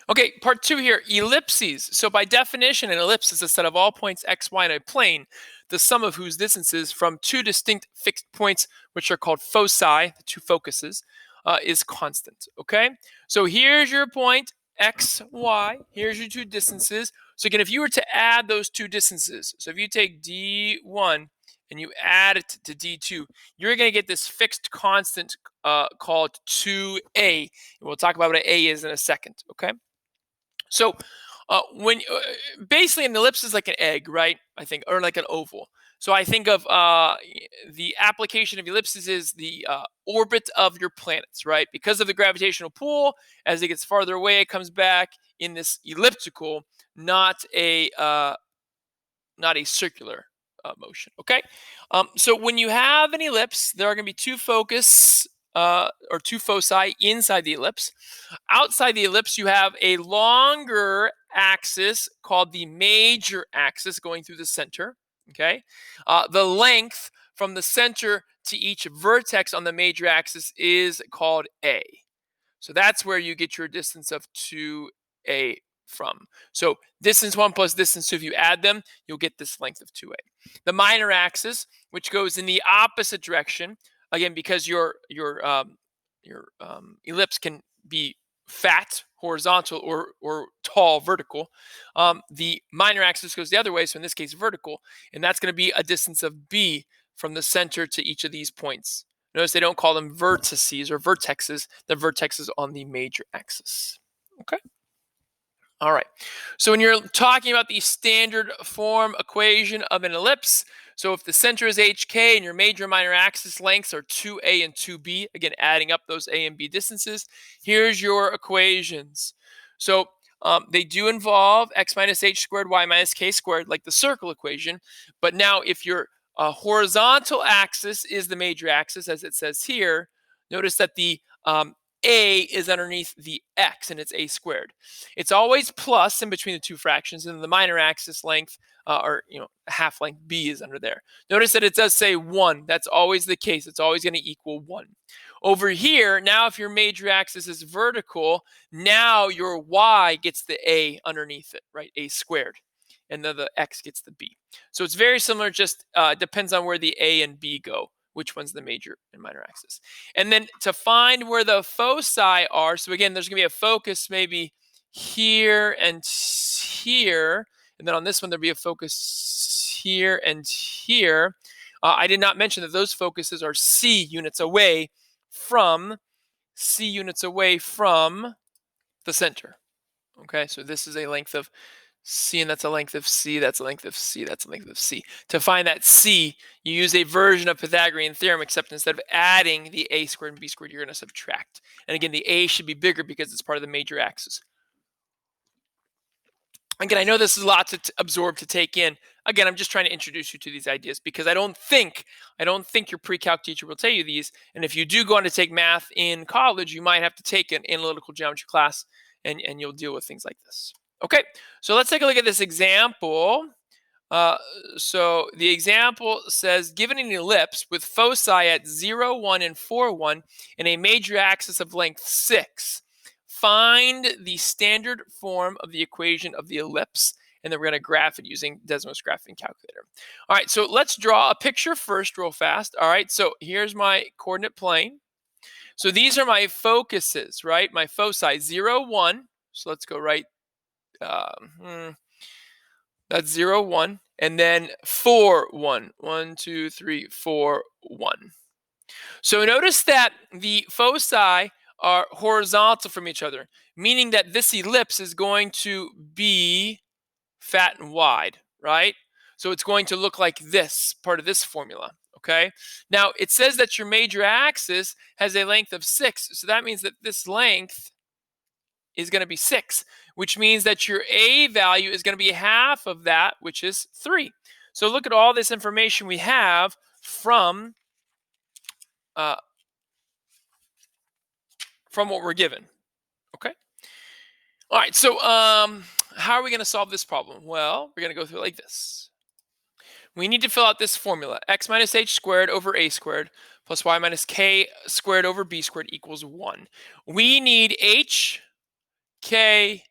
Okay, part 2 here, ellipses. So by definition, an ellipse is a set of all points x, y in a plane, the sum of whose distances from two distinct fixed points, which are called foci, the two focuses, is constant. Okay, so here's your point x, y. Here's your two distances. So again, if you were to add those two distances, so if you take d1 and you add it to d2, you're going to get this fixed constant called 2a. And we'll talk about what a is in a second. Okay. So when basically an ellipse is like an egg, right? I think, or like an oval. So I think of the application of ellipses is the orbit of your planets, right? Because of the gravitational pull, as it gets farther away, it comes back in this elliptical, not a circular motion. Okay, so when you have an ellipse, there are going to be two focus or two foci inside the ellipse. Outside the ellipse, you have a longer axis called the major axis going through the center. Okay, the length from the center to each vertex on the major axis is called a. So that's where you get your distance of 2a from. So distance 1 plus distance 2, if you add them, you'll get this length of 2a. The minor axis, which goes in the opposite direction, again, because your ellipse can be fat, horizontal, or tall, vertical. The minor axis goes the other way, so in this case, vertical, and that's going to be a distance of b from the center to each of these points. Notice they don't call them vertices or vertexes. The vertex is on the major axis. Okay. All right. So when you're talking about the standard form equation of an ellipse, so if the center is hk and your major and minor axis lengths are 2a and 2b, again, adding up those a and b distances, here's your equations. So they do involve x minus h squared, y minus k squared, like the circle equation. But now if your horizontal axis is the major axis, as it says here, notice that the a is underneath the x, and it's a squared. It's always plus in between the two fractions, and the minor axis length, or half length b, is under there. Notice that it does say 1. That's always the case. It's always going to equal 1. Over here, now if your major axis is vertical, now your y gets the a underneath it, right? A squared. And then the x gets the b. So it's very similar, just depends on where the a and b go, which one's the major and minor axis. And then to find where the foci are, so again, there's going to be a focus maybe here and here. And then on this one, there'll be a focus here and here. I did not mention that those focuses are c units away from the center. Okay, so this is a length of c, and that's a length of c, that's a length of c, that's a length of c. To find that c, you use a version of Pythagorean theorem, except instead of adding the a squared and b squared, you're going to subtract. And again, the a should be bigger because it's part of the major axis. Again, I know this is a lot to absorb, to take in. Again, I'm just trying to introduce you to these ideas because I don't think your pre-calc teacher will tell you these. And if you do go on to take math in college, you might have to take an analytical geometry class, and you'll deal with things like this. Okay, so let's take a look at this example. So the example says, given an ellipse with foci at 0, 1, and 4, 1, and a major axis of length 6, find the standard form of the equation of the ellipse, and then we're going to graph it using Desmos graphing calculator. All right, so let's draw a picture first real fast. All right, so here's my coordinate plane. So these are my focuses, right? My foci, 0, 1. So let's go right. That's 0, 1. And then 4, 1. 1, 2, 3, 4, 1. So notice that the foci are horizontal from each other, meaning that this ellipse is going to be fat and wide, right? So it's going to look like this, part of this formula, okay? Now, it says that your major axis has a length of 6, so that means that this length is going to be 6, which means that your a value is going to be half of that, which is 3. So look at all this information we have from what we're given. Okay. All right. So how are we going to solve this problem? Well, we're going to go through it like this. We need to fill out this formula: x minus h squared over a squared plus y minus k squared over b squared equals 1. We need h, k,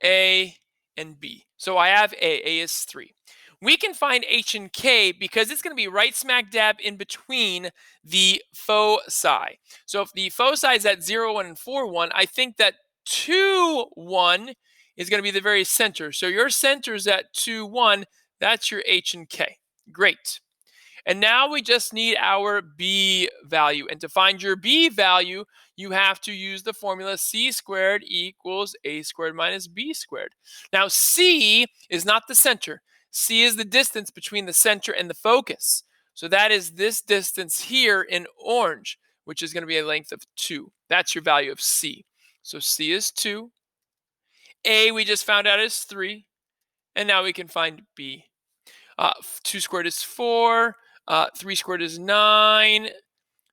A, and B. So I have A. A is 3. We can find H and K because it's going to be right smack dab in between the foci. So if the foci is at 0, 1, and 4, 1, I think that 2, 1 is going to be the very center. So your center is at 2, 1. That's your H and K. Great. And now we just need our B value. And to find your B value, you have to use the formula C squared equals A squared minus B squared. Now, C is not the center. C is the distance between the center and the focus. So that is this distance here in orange, which is going to be a length of 2. That's your value of C. So C is 2. A we just found out is 3. And now we can find B. 2 squared is 4. 3 squared is 9.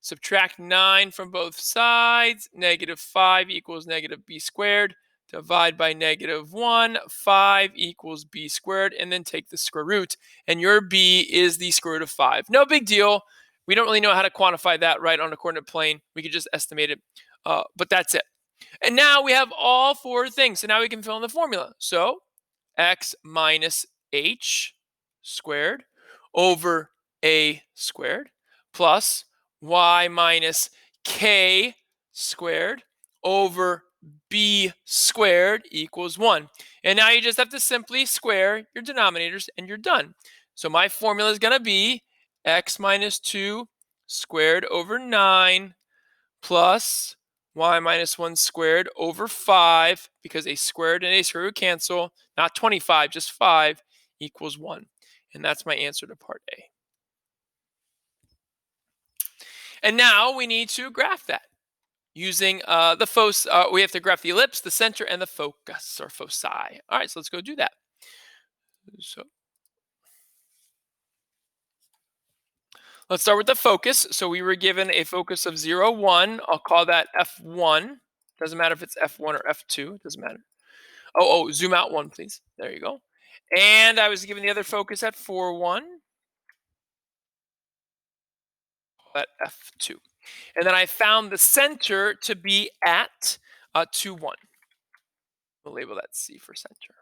Subtract 9 from both sides. Negative 5 equals negative b squared. Divide by negative 1. 5 equals b squared. And then take the square root. And your b is the square root of 5. No big deal. We don't really know how to quantify that right on a coordinate plane. We could just estimate it. But that's it. And now we have all 4 things. So now we can fill in the formula. So x minus h squared over a squared plus y minus k squared over b squared equals 1. And now you just have to simply square your denominators and you're done. So my formula is going to be x minus 2 squared over 9 plus y minus 1 squared over 5, because a squared and a square root cancel, not 25, just 5, equals 1. And that's my answer to part A. And now we need to graph that using the foci. We have to graph the ellipse, the center, and the focus or foci. All right, so let's go do that. So let's start with the focus. So we were given a focus of 0, 1. I'll call that F1. Doesn't matter if it's F1 or F2. It doesn't matter. Oh, zoom out 1, please. There you go. And I was given the other focus at 4, 1. At F2. And then I found the center to be at 2, 1. We'll label that C for center.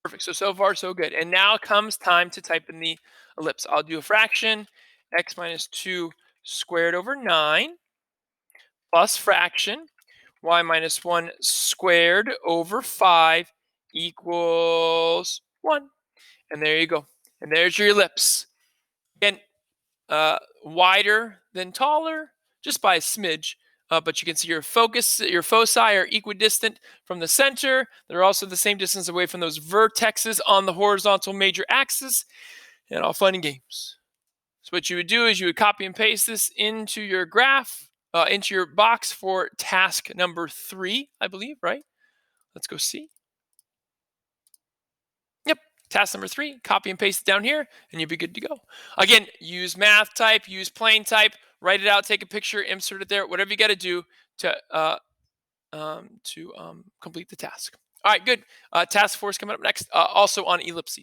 Perfect. So far, so good. And now comes time to type in the ellipse. I'll do a fraction, x minus 2 squared over 9 plus fraction, y minus 1 squared over 5 equals 1. And there you go. And there's your ellipse. Again, wider than taller, just by a smidge. But you can see your foci are equidistant from the center. They're also the same distance away from those vertexes on the horizontal major axis. And all fun and games. So what you would do is you would copy and paste this into your graph, into your box for task number 3, I believe, right? Let's go see. Yep, task number 3, copy and paste it down here, and you'll be good to go. Again, use math type, use plain type, write it out, take a picture, insert it there, whatever you got to do to complete the task. All right, good. Task 4 is coming up next, also on Ellipses.